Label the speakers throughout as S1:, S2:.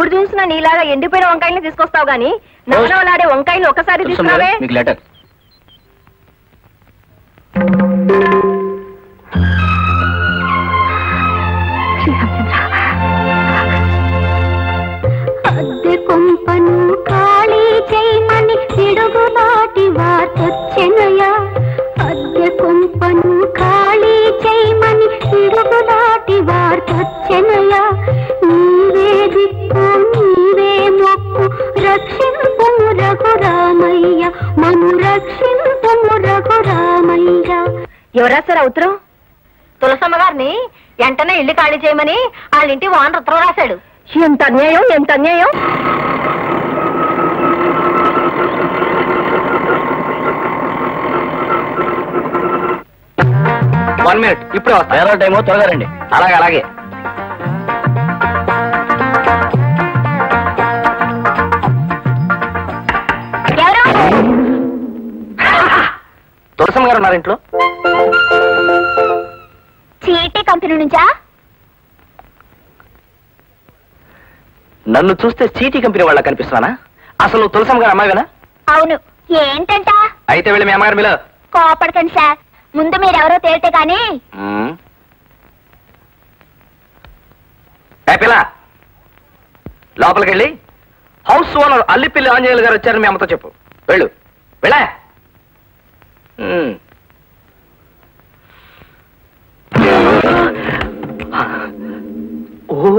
S1: ఎప్పుడు చూసినా నీలాగా ఎండిపోయిన వంకాయలు తీసుకొస్తావు గానీ నవనవలాడే వంకాయలు ఒకసారి తీసుకురావే.
S2: అద్దె కొంపను ఖాళీ చేయమని తిరుగులాటి వార్తొచ్చెనయా. అద్దె కొంపను ఖాళీ చేయమని తిరుగులాటి వార్తొచ్చెనయా. నీవే దిక్కు నీవే మొక్కు రక్షింపుము రఘురామయ్య, మను రక్షింపుము రఘురామయ్య.
S1: ఎవరు రాశారా ఉత్తరం? తులసమ్మ గారిని వెంటనే ఇల్లు ఖాళీ చేయమని వాళ్ళ ఇంటి ఓనర్ ఉత్తరం రాశాడు. ఎంత అన్యాయం, ఎంత అన్యాయం!
S3: వన్ మినిట్, ఇప్పుడే వస్తా. వేరే టైమో త్వరగా రండి. అలాగే అలాగే. తులసమ్మ గారు ఉన్నారు ఇంట్లో?
S2: చీటీ కంపెనీ నుంచా?
S3: నన్ను చూస్తే చీటీ కంపెనీ వాళ్ళ కనిపిస్తున్నానా? అసలు తులసమ్మ గారు అమ్మాయినా?
S2: అవును. ఏంటంట?
S3: అయితే వెళ్ళి మీ అమ్మగారు మీలో.
S2: కోపడకండి సార్, ముందు మీరెవరో తేలితే గానీ.
S3: పిల్ల లోపలికి వెళ్ళి హౌస్ ఓనర్ అల్లిపిల్లి ఆంజనేయులు గారు వచ్చారని మీ అమ్మతో చెప్పు. వెళ్ళు వెళ్ళా. ఓ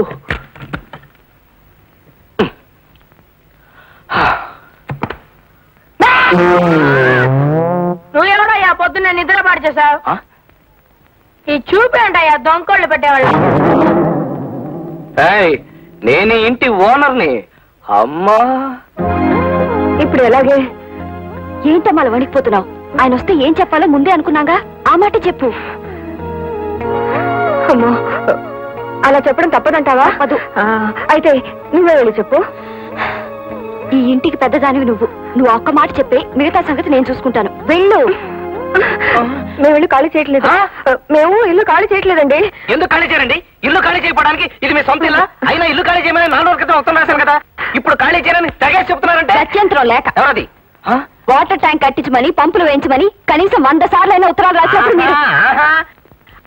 S1: నువ్వు ఎవడయ్యా పొద్దున్న నిద్ర పాడు చేసావు? ఈ చూపేంటయ్యా దొంగకోళ్ళు పెట్టేవాళ్ళు.
S3: నేను ఇంటి ఓనర్ని. అమ్మా
S1: ఇప్పుడు ఎలాగే? ఏంటమ్మా వణికిపోతున్నావు? ఆయన వస్తే ఏం చెప్పాలో ముందే అనుకున్నాగా, ఆ మాట చెప్పు. అమ్మో, అలా చెప్పడం తప్పదంటావా? అదు. అయితే నువ్వే వెళ్ళి చెప్పు. ఈ ఇంటికి పెద్దదానివి నువ్వు ఒక్క మాట చెప్పే, మిగతా సంగతి నేను చూసుకుంటాను. వెళ్ళు. మేము ఇల్లు ఖాళీ చేయట్లేదు. మేము ఇల్లు ఖాళీ చేయట్లేదండి.
S3: ఎందుకు ఖాళీ చేయరండి? ఇల్లు ఖాళీ చేయడానికి ఇది మీ సొంత ఇల్లా? అయినా ఇల్లు ఖాళీ చేయమని 4 రోజుల క్రితం ఉత్తరం రాశాను కదా, ఇప్పుడు ఖాళీ చేయరని తెగేసి చెప్తున్నారంటే?
S1: గత్యంతరం లేక.
S3: ఎవరది?
S1: వాటర్ ట్యాంక్ కట్టించమని, పంపులు వేయించమని కనీసం 100 సార్లు అయినా ఉత్తరాలు రాసినప్పుడు మీరు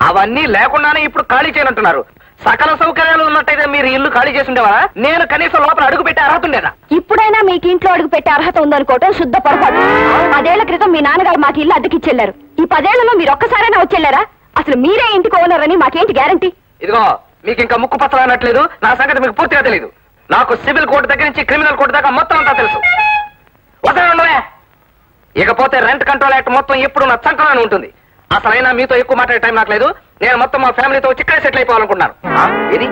S3: అవన్నీ లేకుండానే ఇప్పుడు ఖాళీ చేయనంటున్నారు. సకల సౌకర్యాలు ఉన్నట్టయితే మీరు ఇల్లు ఖాళీ చేసి ఉండేవారా? నేను కనీసం లోపల అడుగు పెట్టే అర్హత ఉండేదా?
S1: ఇప్పుడైనా మీకు ఇంట్లో అడుగు పెట్టే అర్హత ఉందనుకోవటం శుద్ధ పొరపాటు. 10 ఏళ్ల క్రితం మీ నాన్నగారు మాకు ఇల్లు అద్దెకిచ్చెళ్లారు. ఈ 10 ఏళ్లలో మీరు ఒక్కసారైనా వచ్చెళ్లారా? అసలు మీరే ఇంటికి ఓనర్ అని మాకేంటి గ్యారంటీ?
S3: ఇదిగో, మీకు ఇంకా ముక్కు పచ్చలనట్లేదు. నా సంగతి మీకు పూర్తిగా తెలియదు. నాకు సివిల్ కోర్టు దగ్గర నుంచి క్రిమినల్ కోర్టు దాకా మొత్తం అంతా తెలుసు. వదలండి. ఇకపోతే రెంట్ కంట్రోల్ యాక్ట్ మొత్తం ఎప్పుడు నా చంకలోనే ఉంటుంది. అసలైనా మీతో ఎక్కువ మాట్లాడే టైం నాకు లేదు. నేను మొత్తం మా ఫ్యామిలీతో చిక్కడే సెటిల్ అయిపోవాలనుకుంటున్నాను. ఇది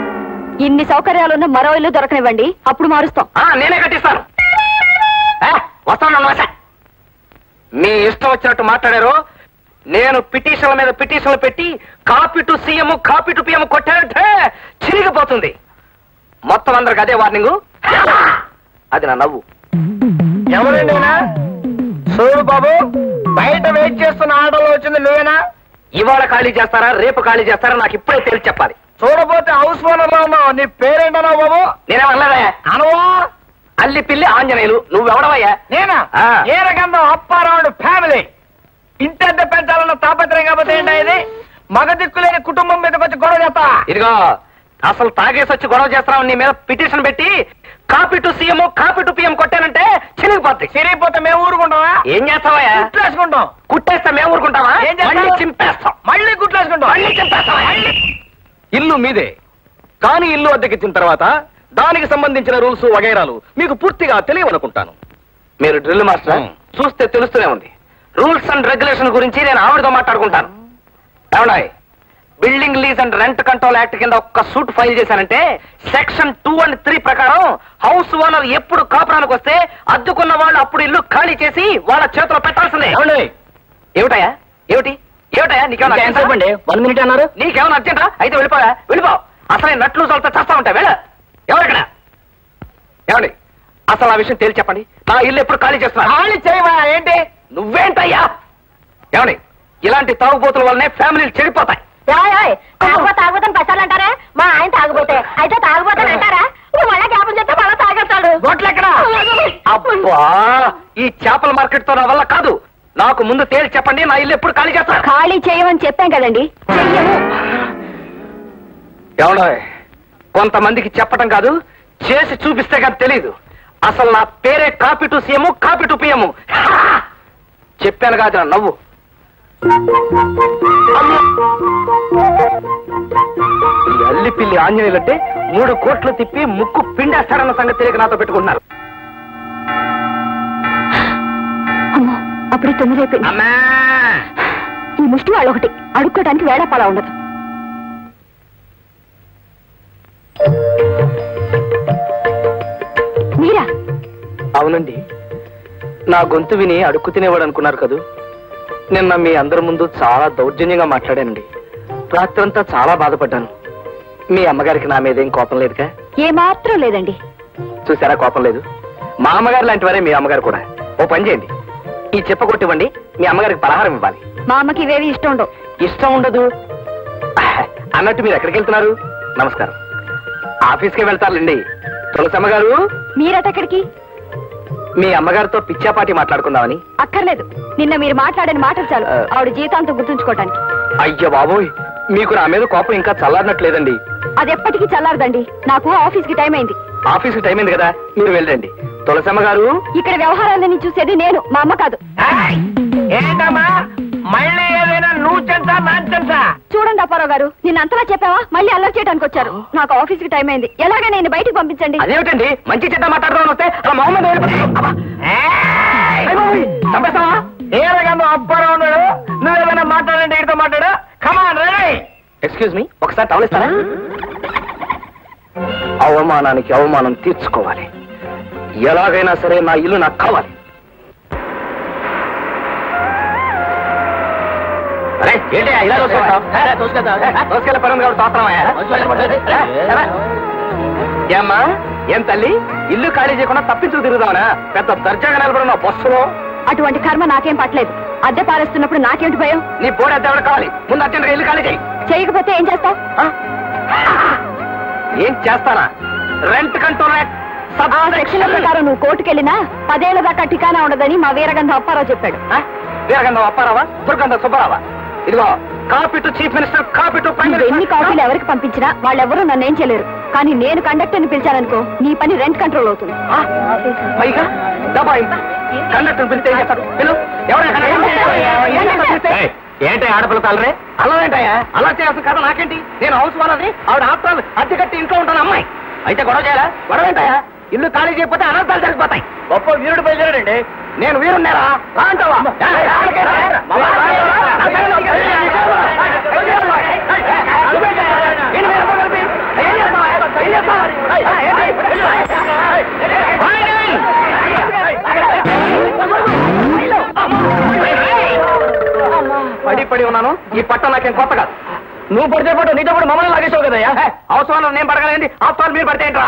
S1: ఇన్ని సౌకర్యాలున్న మరో ఇల్లు దొరకనివ్వండి, అప్పుడు మారుస్తాం.
S3: నేనే కట్టిస్తాను. వస్తాను. మీ ఇష్టం వచ్చినట్టు మాట్లాడారు. నేను పిటిషన్ల మీద పిటిషన్లు పెట్టి copy to CM copy to PM కొట్టానంటే చిరిగిపోతుంది. మొత్తం అందరికి అదే వార్నింగు. అది నా నవ్వు.
S4: ఎవరండి? చూడు బాబు, బయట వెయిట్ చేస్తున్న ఆటోలో వచ్చింది నువ్వేనా?
S3: ఇవాళ ఖాళీ చేస్తారా, రేపు ఖాళీ చేస్తారా నాకు ఇప్పుడే తెలిసి చెప్పాలి.
S4: చూడపోతే హౌస్ ఓనర్ ఉన్నావు. నీ పేరేంటనా బాబు?
S3: నేనేమన్నారా?
S4: అనవా?
S3: అల్లిపిల్లి ఆంజనేయులు. నువ్వెవడవయ్యా?
S4: నేనా? ఏ రకంగా అప్పారావుడు ఫ్యామిలీ. ఇంటద్దె పెంచాలన్న తాపత్రయం కాకపోతే ఏంటా ఇది? మగ దిక్కులేని కుటుంబం మీదకి వచ్చి గొడవ చేస్తా.
S3: ఇదిగో, అసలు తాగేసి వచ్చి గొడవ చేస్తావు. నీ మీద పిటిషన్ పెట్టి copy to CM copy to PM కొట్టానంటే చిరిగిపోద్ది.
S4: చిరిగిపోతే మేము ఊరుకుంటావా?
S3: ఏం చేస్తావయ్యా?
S4: గుట్లేసుకుంటాం.
S3: కుట్టేస్తే మేము ఊరుకుంటావా?
S4: మళ్ళీ
S3: చింపేస్తాం.
S4: మళ్ళీ గుట్లేసుకుంటాం.
S3: మళ్ళీ చింపేస్తావా? ఇల్లు మీదే, కానీ ఇల్లు అద్దెకిచ్చిన తర్వాత దానికి సంబంధించిన రూల్స్ వగైరాలు మీకు పూర్తిగా తెలియవనుకుంటాను. మీరు డ్రిల్ మాస్టర్, చూస్తే తెలుస్తూనే ఉంది. రూల్స్ అండ్ రెగ్యులేషన్ గురించి నేను ఆవిడతో మాట్లాడుకుంటాను. ఏమన్నాయి? Building lease and rent control act కింద ఒక్క సూట్ ఫైల్ చేశానంటే సెక్షన్ 2 and 3 ప్రకారం హౌస్ ఓనర్ ఎప్పుడు కాపురానికి వస్తే అద్దుకున్న వాళ్ళు అప్పుడు ఇల్లు ఖాళీ చేసి వాళ్ళ చేతిలో పెట్టాల్సిందే. ఏమిటయా? ఏమిటయా నీకేమన్నా
S4: 1 minute అన్నారు?
S3: నీకేమన్నా అర్జెంటా? అయితే వెళ్ళిపో. అసలే నట్లు చల్తా చేస్తా ఉంటాయి. ఎవరెక్కడ? ఏమండి, అసలు ఆ విషయం తేల్చి చెప్పండి. నా ఇల్లు ఎప్పుడు ఖాళీ చేస్తున్నా?
S4: ఖాళీ చేయవా? ఏంటి
S3: నువ్వేంటయ్యా? ఏమండి, ఇలాంటి తాగుబోతుల వల్లనే ఫ్యామిలీలు చెడిపోతాయి.
S1: తాగుబోతని పచ్చాలంటారా? మా ఆయన తాగుబోతే అయితే తాగుబోతని అంటారా? మళ్ళా జ్ఞాపం చెప్తే
S4: బోట్లు ఎక్కడ?
S3: అబ్బా ఈ చేపల మార్కెట్ తో నా వల్ల కాదు. నాకు ముందు తేల్చి చెప్పండి, నా ఇల్లు ఎప్పుడు ఖాళీ చేస్తా?
S1: ఖాళీ చేయమని చెప్పాం కదండి. చెయ్యము.
S3: ఎవడో కొంతమందికి చెప్పటం కాదు, చేసి చూపిస్తే కానీ తెలీదు. అసలు నా పేరే copy to CM, copy to PM. చెప్పాను కాదు నా నవ్వు. ఈ అల్లి పిల్లి ఆంజనేయులంటే 3 కోట్లు తిప్పి ముక్కు పిండేస్తాడన్న సంగతి తెలియక నాతో పెట్టుకుంటున్నారు.
S1: అమ్మో, అప్పుడే 9 అయిపోయింది. ఈ ముష్టి వాళ్ళు ఒకటి అడుక్కోవడానికి వేళపాలా ఉండదు. మీరా?
S3: అవునండి, నా గొంతు విని అడుక్కు తినేవాడు అనుకున్నారు కదూ. నిన్న మీ అందరి ముందు చాలా దౌర్జన్యంగా మాట్లాడానండి. రాత్రంతా చాలా బాధపడ్డాను. మీ అమ్మగారికి నా మీద ఏం కోపం లేదుగా?
S1: ఏమాత్రం లేదండి.
S3: చూసారా, కోపం లేదు. మా అమ్మగారు లాంటి వారే మీ అమ్మగారు కూడా. ఓ పని చేయండి, ఈ చెప్ప కొట్టివ్వండి, మీ అమ్మగారికి పలహారం ఇవ్వాలి.
S1: మా అమ్మకి ఇవేవి ఇష్టం ఉండవు.
S3: ఇష్టం ఉండదు అన్నట్టు మీరు ఎక్కడికి వెళ్తున్నారు? నమస్కారం. ఆఫీస్కే వెళ్తారులేండి. తులసమ్మ గారు,
S1: మీరటెక్కడికి?
S3: మీ అమ్మగారితో పిచ్చాపాటి మాట్లాడుకుందామని.
S1: అక్కర్లేదు, నిన్న మీరు మాట్లాడిన మాటలు చాలు ఆవిడ జీవితాంతం గుర్తుంచుకోవటానికి.
S3: అయ్యో బాబోయ్, మీకు నా మీద కోపం ఇంకా చల్లారినట్లేదండి.
S1: అది ఎప్పటికీ చల్లారదండి. నాకు ఆఫీస్కి టైం అయింది.
S3: ఆఫీస్కి టైం అయింది కదా, మీరు వెళ్ళండి. తులసమ్మ గారు,
S1: ఇక్కడ వ్యవహారాలన్నీ చూసేది నేను, మా అమ్మ కాదు.
S4: ఏంటమ్మా మళ్ళీ ఏదైనా నువ్వు చెంచా నా చెంచా?
S1: చూడండి అప్పారావు గారు, నిన్న అంతలా చెప్పావా? మళ్ళీ అల్లరి చేయడానికి వచ్చారు. నాకు ఆఫీస్కి టైం అయింది. ఎలాగ నేను బయటికి పంపించండి.
S3: అదేమిటండి మంచి చెడ్డ మాట్లాడదామని వస్తే అలా మొహమ్మద్ చంపేస్తావా?
S4: ఏ రకంగా అబ్బారావు ఉన్నాడు? నువ్వేమైనా మాట్లాడండి, ఇడితో మాట్లాడు. Come on ready.
S3: ఎక్స్క్యూజ్ మీ, ఒకసారి టవలిస్తారా? అవమానానికి అవమానం తీర్చుకోవాలి. ఎలాగైనా సరే నా ఇల్లు నాకు కావాలి. అరే ఏంటి ఇలా దోసుకెళ్ళ పని ఉంది ఏమ్మా, ఏం తల్లి, ఇల్లు ఖాళీ చేయకుండా తప్పించు తిరుగుదామనా? పెద్ద దర్జాగా నిలబడిన బస్సులో.
S1: అటువంటి కర్మ నాకేం పట్టలేదు. అద్దె పారేస్తున్నప్పుడు నాకేమిటి భయం?
S3: నీ బోర్డు అద్దె ఎవరు కావాలి? ముందు అర్జెంట్గా ఇల్లు ఖాళీ చేయి.
S1: చేయకపోతే ఏం చేస్తావు?
S3: ఏం చేస్తానా? రెంట్ కంట్రోల్
S1: ఆ సెక్షన్ల ప్రకారం నువ్వు కోర్టుకెళ్ళినా 10 ఏళ్ల దాకా ఠికానా ఉండదని మా వీరగంధం అప్పారావు చెప్పాడు.
S3: వీరగంధం అప్పారావా, దుర్గంధం సుబ్బారావా? ఇదిగో, copy to chief minister, copy to prime
S1: నువ్వు ఎన్ని
S3: మినిస్టర్.
S1: కాపీలు ఎవరికి పంపించినా వాళ్ళెవరూ నన్నేం చేయలేరు. కానీ నేను కండక్టర్ని పిలిచాననుకో, నీ పని రెంట్ కంట్రోల్ అవుతుంది.
S3: పైగా దబాయి కండక్టర్ పిలిస్తే ఏం చేస్తాడు? పిలు. ఏంటి ఆడపిల్ల తాలరే? అలా ఏంటయ్యా? అలా చేయాల్సిన కదా నాకేంటి? నేను హౌస్ వాళ్ళని, ఆవిడ ఆఫ్టర్ అద్దె కట్టి ఇంట్లో ఉంటాను అమ్మాయి. అయితే గొడవ చేయాలా? గొడవ ఏంటయ్యా? ఇల్లు ఖాళీ చేయకపోతే అనర్థాలు జరిగిపోతాయి. గొప్ప వీరుడు బయలుదేరాడండి. నేను వీరున్నారా? అంటావా? పడి పడి ఉన్నాను. ఈ పట్టం నాకేం కొత్త కాదు. నువ్వు పడితే పట్టు, నీతో పాటు మమ్మల్ని లాగేసావు కదయ్యా. అవసరం నేను పడగలండి, అవసరాలు మీరు పడితే ఏంట్రా?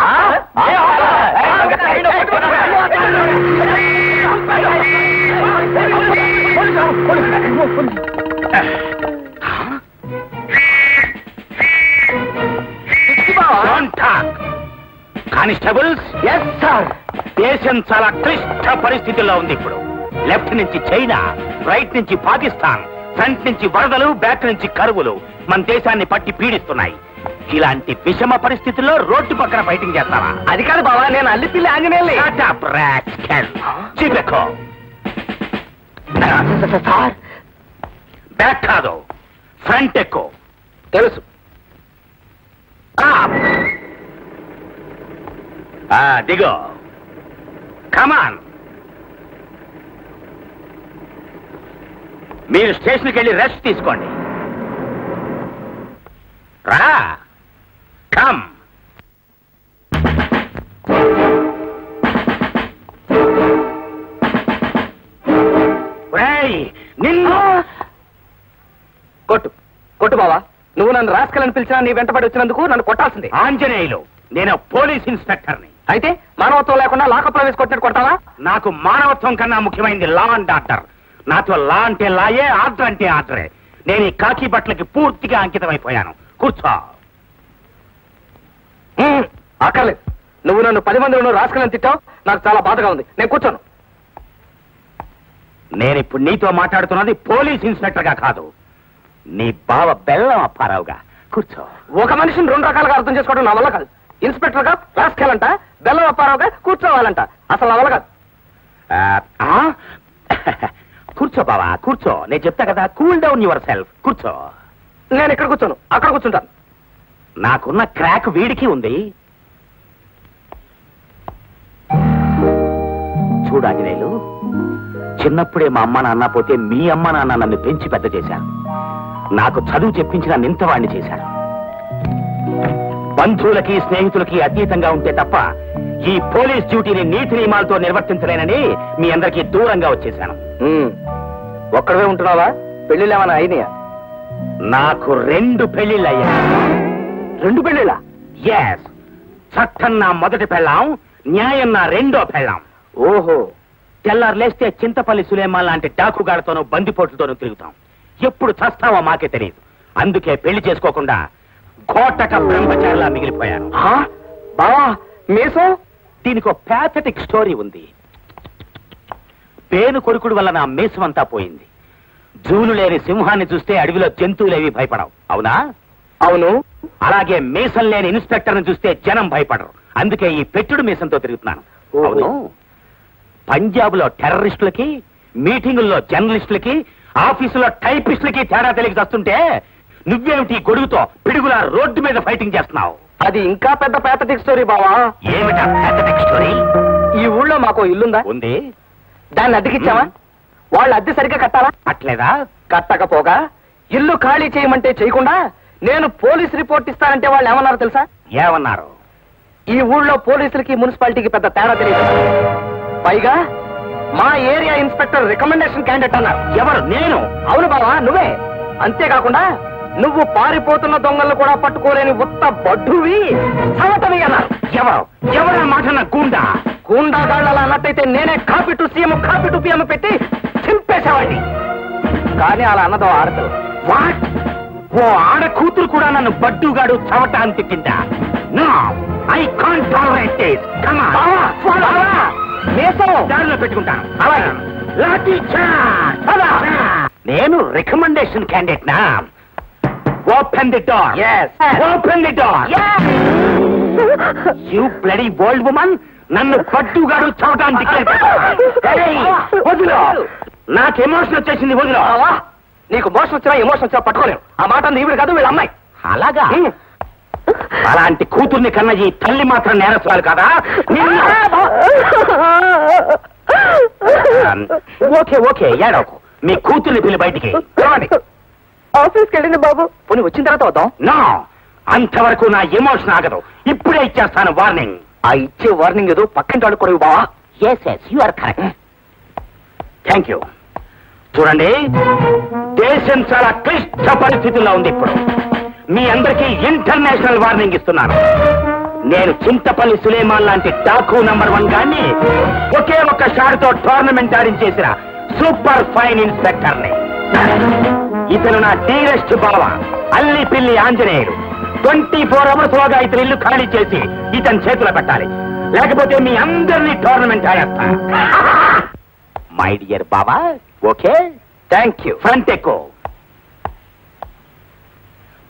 S5: Constables,
S3: yes sir.
S5: దేశం చాలా క్లిష్ట పరిస్థితుల్లో ఉంది ఇప్పుడు. లెఫ్ట్ నుంచి చైనా, రైట్ నుంచి పాకిస్తాన్, ఫ్రంట్ నుంచి వరదలు, బ్యాక్ నుంచి కరువులు మన దేశాన్ని పట్టి పీడిస్తున్నాయి. ఇలాంటి విషమ పరిస్థితుల్లో రోడ్డు పక్కన ఫైటింగ్ చేస్తావా?
S3: అది కాదు బావా, నేను అల్లిపిల్లి ఆంజనేయుల్ని.
S5: చెప్పెక్కో.
S3: సార్,
S5: బ్యాక్ కాదు, ఫ్రంట్ ఎక్కువ.
S3: తెలుసు.
S5: దిగో. కమాన్. మీరు స్టేషన్కి వెళ్ళి రెస్ట్ తీసుకోండి. రా. కమ్. నిన్ను
S3: కొట్టు కొట్టు బావా. నువ్వు నన్ను రాస్కలని పిలిచినా నీ వెంటబడి వచ్చినందుకు నన్ను కొట్టాల్సిందే.
S5: ఆంజనేయులు, నేను పోలీస్ ఇన్స్పెక్టర్ని.
S3: అయితే మానవత్వం లేకుండా లాకప్లో వేసి కొట్టినట్టు కొట్టావా?
S5: నాకు మానవత్వం కన్నా ముఖ్యమైనది లా అండ్ ఆర్డర్. నాతో లా అంటే లాయే, ఆర్డర్ అంటే ఆర్డరే. నేను ఈ కాకి బట్టలకి పూర్తిగా అంకితం అయిపోయాను. కూర్చో.
S3: అక్కర్లేదు. నువ్వు నన్ను 10 మందిలో రాసుకుని తిట్టావు. నాకు చాలా బాధగా ఉంది. నేను కూర్చోను.
S5: నేనిప్పుడు నీతో మాట్లాడుతున్నది పోలీస్ ఇన్స్పెక్టర్ గా కాదు, నీ బావ బెల్లం అప్పారావుగా. కూర్చో.
S3: ఒక మనిషిని 2 రకాలుగా అర్థం చేసుకోవడం నా వల్ల కాదు. ఇన్స్పెక్టర్ గా రాసుకెళ్ళంట, బెల్లం అప్పారావుగా కూర్చోవాలంట. అసలు నా వల్ల కాదు.
S5: కూర్చో బావా, కూర్చో. నేను చెప్తా కదా, కూల్ డౌన్ యువర్ సెల్ఫ్. కూర్చో.
S3: నేను ఇక్కడ కూర్చోను, అక్కడ కూర్చుంటాను.
S5: నాకున్న క్రాక్ వీడికి ఉంది. చూడు ఆంజనేయులు, చిన్నప్పుడే మా అమ్మ నాన్న పోతే మీ అమ్మ నాన్న నన్ను పెంచి పెద్ద చేశారు. నాకు చదువు చెప్పించిన నింతవాణ్ణి చేశారు. బంధువులకి స్నేహితులకి అతీతంగా ఉంటే తప్ప ఈ పోలీస్ డ్యూటీని నీతి నియమాలతో నిర్వర్తించలేనని మీ అందరికీ దూరంగా వచ్చేశాను.
S3: ఒక్కడవే ఉంటున్నావా? పెళ్లిళ్ళేమన్నా అయినాయా?
S5: నాకు 2 పెళ్లిళ్ళయ్యాయి.
S3: 2 పెళ్లిళ్ళా?
S5: ఎస్. చట్టం నా మొదటి పెళ్ళాం, న్యాయం నా 2వ పెళ్ళాం.
S3: ఓహో.
S5: తెల్లారు లేస్తే చింతపల్లి సులేమాన్ లాంటి డాకుగాడతోనూ బందిపోట్లతోనూ తిరుగుతాం. ఎప్పుడు చస్తావో మాకే తెలియదు. అందుకే పెళ్లి చేసుకోకుండా కోటక బ్రహ్మచారిలా మిగిలిపోయాను.
S3: బావా మీసం?
S5: దీనికి ఒక ప్యాథటిక్ స్టోరీ ఉంది. పేను కొరుకుడు వల్ల నా మీసం అంతా పోయింది. జూలు లేని సింహాన్ని చూస్తే అడవిలో జంతువులేవి భయపడవు, అవునా?
S3: అవును.
S5: అలాగే మీసం లేని ఇన్స్పెక్టర్ని చూస్తే జనం భయపడరు. అందుకే ఈ పెట్టుడు మీసంతో తిరుగుతున్నాను. అవును. పంజాబ్ లో టెర్రరిస్టులకి, మీటింగుల్లో జర్నలిస్టులకి, ఆఫీసులో టైపిస్టులకి తేడా తెలియక వస్తుంటే నువ్వేమిటి గొడుగుతో పిడుగులా రోడ్డు మీద ఫైటింగ్ చేస్తున్నావు?
S3: అది ఇంకా పెద్ద ప్యాథటిక్ స్టోరీ బావా.
S5: ఏమిటా ప్యాథటిక్ స్టోరీ?
S3: ఈ ఊళ్ళో మాకు ఇల్లుందా?
S5: ఉంది.
S3: దాన్ని అద్దెకిచ్చావా? వాళ్ళు అద్దె సరిగ్గా కట్టాలా?
S5: అట్లేదా?
S3: కట్టకపోగా ఇల్లు ఖాళీ చేయమంటే చేయకుండా నేను పోలీస్ రిపోర్ట్ ఇస్తానంటే వాళ్ళు ఏమన్నారో తెలుసా?
S5: ఏమన్నారు?
S3: ఈ ఊళ్ళో పోలీసులకి మున్సిపాలిటీకి పెద్ద తేడా తెలియదు. పైగా మా ఏరియా ఇన్స్పెక్టర్ రికమెండేషన్ క్యాండిడేట్ అన్నారు.
S5: ఎవరు? నేను?
S3: అవును బావా, నువ్వే. అంతేకాకుండా నువ్వు పారిపోతున్న దొంగలను కూడా పట్టుకోలేని ఉత్త బడ్డువి సవటవి అన్నారు.
S5: ఎవరు మాట? గూండా
S3: గూండాగాళ్ళ అన్నట్టయితే నేనే copy to CM copy to PM పెట్టి చింపేసేవాడిని. కానీ అలా అన్నదో ఆడదు.
S5: వాట్? ఓ ఆడ కూతురు కూడా నన్ను బడ్డుగాడు చవట అని తిట్టిందా? No, I can't tolerate this. Come on, దారిలో పెట్టుకుంటాను. లాఠీ చార్జ్. నేను రికమెండేషన్ క్యాండిడేట్ నా? Open the door.
S3: Yes.
S5: Open the door. You bloody old woman, నన్ను పట్టుగాడు చవటానికి వదిలో. నాకు ఎమోషన్ వచ్చేసింది, వదిలో.
S3: నీకు మోషన్ వచ్చినా ఎమోషన్ వచ్చినా పట్టుకోలేవు. ఆ మాట నీవిడు కాదు, వీళ్ళ అమ్మాయి.
S5: అలాగా? అలాంటి కూతుర్ని కన్నా ఈ తల్లి మాత్రం నేరస్తురాలు కదా? ఓకే ఓకే, ఏడవకు. మీ కూతుర్ని పిల్లి బయటికి
S3: ఆఫీస్కి వెళ్ళింది బాబు. పోనీ వచ్చిన తర్వాత వద్దాం.
S5: నో, అంతవరకు నా ఎమోషన్ ఆగదు. ఇప్పుడే ఇచ్చేస్తాను వార్నింగ్.
S3: ఆ ఇచ్చే వార్నింగ్ ఏదో పక్కింటి వాడు కొడుకు బావా.
S5: Yes yes, you are correct. Thank you. చూడండి, దేశం చాలా క్లిష్ట పరిస్థితుల్లో ఉంది ఇప్పుడు. మీ అందరికీ ఇంటర్నేషనల్ వార్నింగ్ ఇస్తున్నాను. నేను చింతపల్లి సులేమాన్ లాంటి డాకు నంబర్ 1 గాన్ని ఒకే ఒక్క షాట్తో టోర్నమెంట్ ఆడించేసిన సూపర్ ఫైన్ ఇన్స్పెక్టర్ని. ఇతను నా డీరెస్ట్ బావ అల్లి పిల్లి ఆంజనేయుడు. 24 అవర్స్ లోగా ఇతని ఇల్లు ఖాళీ చేసి ఇతని చేతిలో పెట్టాలి, లేకపోతే మీ అందరినీ టోర్నమెంట్ ఆడేస్తా. మై డియర్ బాబా, ఓకే?
S3: Thank you.
S5: ఫ్రంట్ ఎక్కువ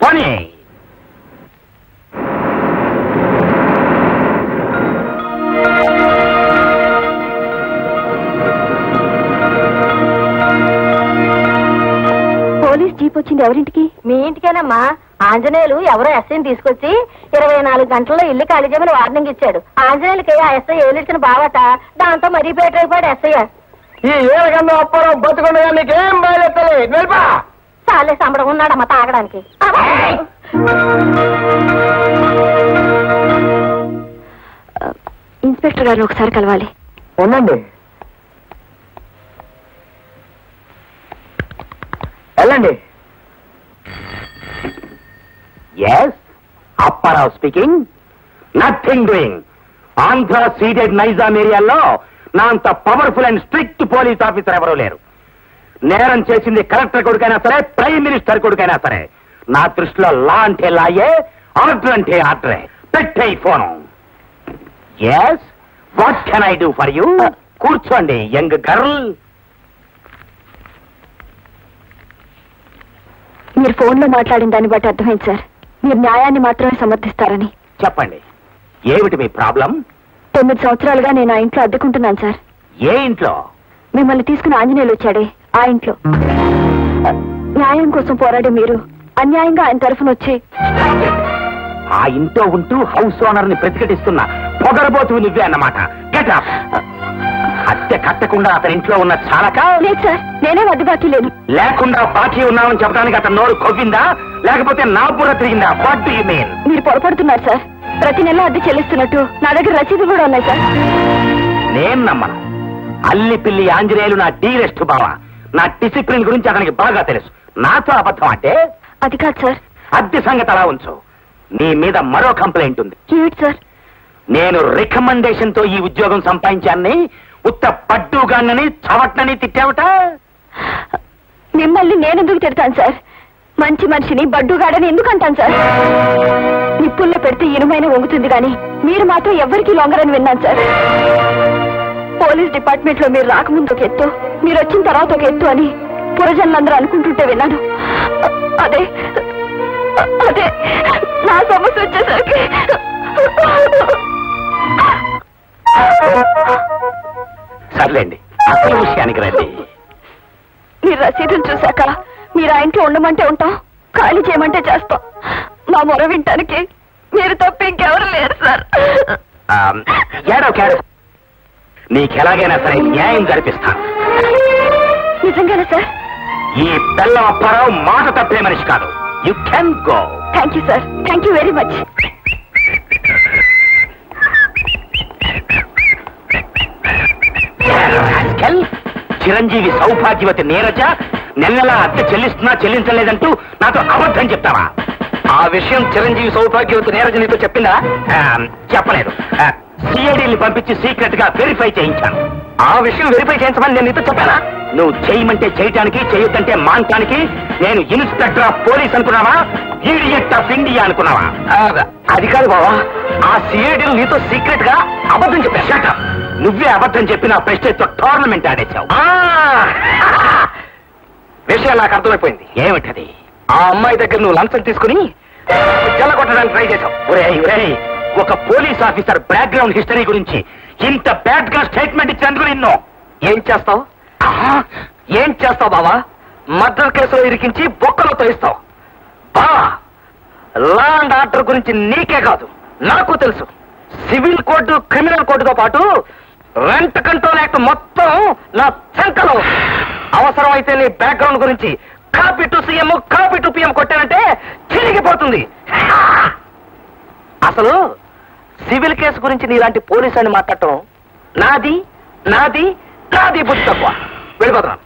S5: పోనీ.
S1: పోలీస్ జీప్ వచ్చింది. ఎవరింటికి?
S2: మీ ఇంటికేనమ్మా. ఆంజనేయులు ఎవరో ఎస్ఐని తీసుకొచ్చి 24 గంటల్లో ఇల్లు ఖాళీ చేయమని వార్నింగ్ ఇచ్చాడు. ఆంజనేయులకి ఆ ఎస్ఐ ఏలిచ్చిన బావట, దాంతో మరీ పేటైపోయాడు ఎస్ఐ.
S3: ఈ ఏళ్ళ అప్పారావు బతుకుండా నీకేం బయలుదేరలేదు.
S2: చాలే సంబడం ఉన్నాడమ్మా తాగడానికి.
S1: ఇన్స్పెక్టర్ గారిని ఒకసారి కలవాలి.
S3: ఉండండి, వెళ్ళండి.
S5: Yes, Apparao speaking. Nothing doing. Andhra Ceded Nizam ఏరియాలో నా అంత powerful and strict police officer ఎవరూ లేరు. నేరం చేసింది కలెక్టర్ కొడుకైనా సరే, ప్రైమ్ మినిస్టర్ కొడుకైనా సరే. నా దృష్టిలో లా అంటే లాయే, ఆర్డర్ అంటే ఆర్డరే. పెట్టే phone. Yes, what can I do for you? కూర్చోండి యంగ్ గర్ల్.
S1: మీరు ఫోన్లో మాట్లాడిన దాన్ని బట్టి అర్థమైంది సార్, మీరు న్యాయాన్ని మాత్రమే సమర్థిస్తారని.
S5: చెప్పండి, ఏమిటి మీ ప్రాబ్లం?
S1: 9 సంవత్సరాలుగా నేను ఆ ఇంట్లో అద్దెకుంటున్నాను సార్.
S5: ఏ ఇంట్లో?
S1: మిమ్మల్ని తీసుకుని ఆంజనేయులు వచ్చాడే ఆ ఇంట్లో. న్యాయం కోసం పోరాడే మీరు అన్యాయంగా ఆయన తరఫున వచ్చి
S5: ఆ ఇంట్లో ఉంటూ హౌస్ ఓనర్ ని ప్రతిఘటిస్తున్న పొగరబోతు నువ్వే అన్నమాట. Get up. అద్దె కట్టకుండా అతని ఇంట్లో ఉన్న చాలక?
S1: లేదు సార్, నేనే వద్దు బాకీ లేను.
S5: లేకుండా బాకీ ఉన్నామని చెప్పడానికి అతను నోరు కొవ్విందా, లేకపోతే నా బుర్ర తిరిగిందా? What do you mean?
S1: మీరు పొరపడుతున్నారు సార్. ప్రతి నెల అద్దె చెల్లిస్తున్నట్టు నా దగ్గర రసీదులు కూడా ఉన్నాయి సార్.
S5: నేను నమ్మను. అల్లి పిల్లి ఆంజనేయులు నా డీరెస్ట్ బావ. నా డిసిప్లిన్ గురించి అతనికి బాగా తెలుసు. నాతో అబద్ధం అంటే?
S1: అది కాదు సార్.
S5: అద్దె సంగతి అలా ఉంచు. నీ మీద మరో కంప్లైంట్ ఉంది.
S1: ఏమిటి సార్?
S5: నేను రికమెండేషన్ తో ఈ ఉద్యోగం సంపాదించాన్ని ఉత్త పడ్డుగాన్నని చవట్నని తిట్టావట.
S1: మిమ్మల్ని నేనెందుకు తిడతాను సార్? మంచి మనిషిని బడ్డుగాడని ఎందుకు అంటాను సార్? నిప్పుల్లో పెడితే ఇనుమైన వంగుతుంది కానీ మీరు మాత్రం ఎవ్వరికీ లొంగరని విన్నాను సార్. పోలీస్ డిపార్ట్మెంట్ లో మీరు రాకముందు ఒక ఎత్తు, మీరు వచ్చిన తర్వాత ఒక ఎత్తు అని పురజనులందరూ అనుకుంటుంటే విన్నాను. అదే అదే నా సమస్య వచ్చేసరికి
S5: సర్లేండి, అసలు విషయానికి రండి.
S1: మీరు రసీదులు చూశాక మీరు ఆ ఇంట్లో ఉండమంటే ఉంటాం, ఖాళీ చేయమంటే చేస్తాం. మా మొర వింటానికి మీరు తప్ప ఇంకెవరు లేరు సార్.
S5: ఏడో నీకెలాగైనా సరే న్యాయం జరిపిస్తాను.
S1: నిజంగానే సార్?
S5: ఈ బెల్లం అప్పారావు మాట తప్పే మనిషి కాదు. You can go.
S1: Thank you sir, thank you very much.
S5: చిరంజీవి సౌభాగ్యవతి నీరజ నెలలా అద్దె చెల్లిస్తున్నా చెల్లించలేదంటూ నాతో అబద్ధం చెప్తావా?
S3: ఆ విషయం చిరంజీవి సౌభాగ్యవతి నీరజ నీతో చెప్పిందా?
S5: చెప్పలేదు. సిఐడిని పంపించి సీక్రెట్ గా వెరిఫై చేయించాను.
S3: ఆ విషయం వెరిఫై చేయించమని నేను నీతో చెప్పానా?
S5: నువ్వు చేయమంటే చేయటానికి, చేయొద్దంటే మానటానికి నేను ఇన్స్పెక్టర్ ఆఫ్ పోలీస్ అనుకున్నావా? ఈడియట్ ఆఫ్ ఇండియా అనుకున్నావా?
S3: అది కాదు బావా, ఆ సిఐడి నీతో సీక్రెట్ గా అబద్ధం చెప్పా.
S5: నువ్వే అబద్ధం చెప్పి నా ప్రెస్టేజ్ తో టోర్నమెంట్ ఆడేశావు.
S3: విషయం నాకు అర్థమైపోయింది.
S5: ఏమిటది?
S3: ఆ అమ్మాయి దగ్గర నువ్వు లంచం తీసుకుని జల్లగొట్టడానికి ట్రై చేశావు.
S5: ఒరేయ్, ఒక పోలీస్ ఆఫీసర్ బ్యాక్గ్రౌండ్ హిస్టరీ గురించి ఇంత బ్యాడ్ గా స్టేట్మెంట్ ఇచ్చినందుకు నిన్ను
S3: ఏం చేస్తావు? ఏం చేస్తావు బావా? మర్డర్ కేసులో ఇరికించి బొక్కలో తోయిస్తావు. బావా, లా అండ్ ఆర్డర్ గురించి నీకే కాదు నాకు తెలుసు. సివిల్ కోర్టు, క్రిమినల్ కోర్టుతో పాటు రెంట్ కంట్రోల్ యాక్ట్ మొత్తం నా శంకలో. అవసరమైతే నీ బ్యాక్గ్రౌండ్ గురించి copy to CM, copy to PM కొట్టానంటే చిరిగిపోతుంది. అసలు సివిల్ కేసు గురించి నీలాంటి పోలీసు అని మాట్లాడటం నాది నాది నాది బుద్ధి తక్కువ. వెళ్ళిపోతున్నాను.